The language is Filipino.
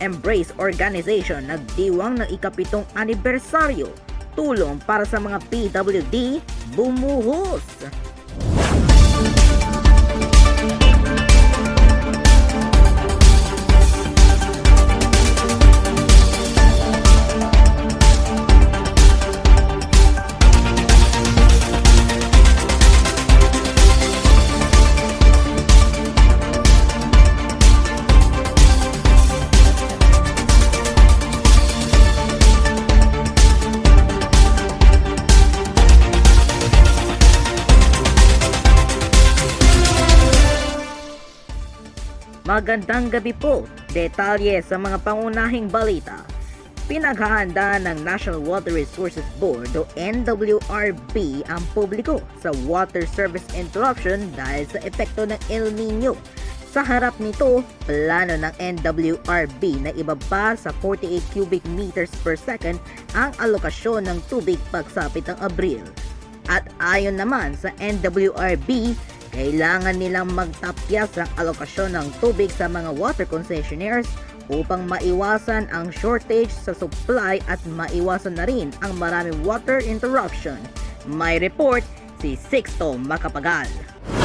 Embrace Organization nagdiwang ng ika-7 anibersaryo. Tulong para sa mga PWD bumuhos. Magandang gabi po. Detalye sa mga pangunahing balita. Pinaghahanda ng National Water Resources Board o NWRB ang publiko sa water service interruption dahil sa epekto ng El Nino. Sa harap nito, plano ng NWRB na ibaba sa 48 cubic meters per second ang alokasyon ng tubig pagsapit ng Abril. At ayon naman sa NWRB, kailangan nilang magtapyas ng alokasyon ng tubig sa mga water concessionaires upang maiwasan ang shortage sa supply at maiwasan na rin ang maraming water interruption. May report si Sixto Macapagal.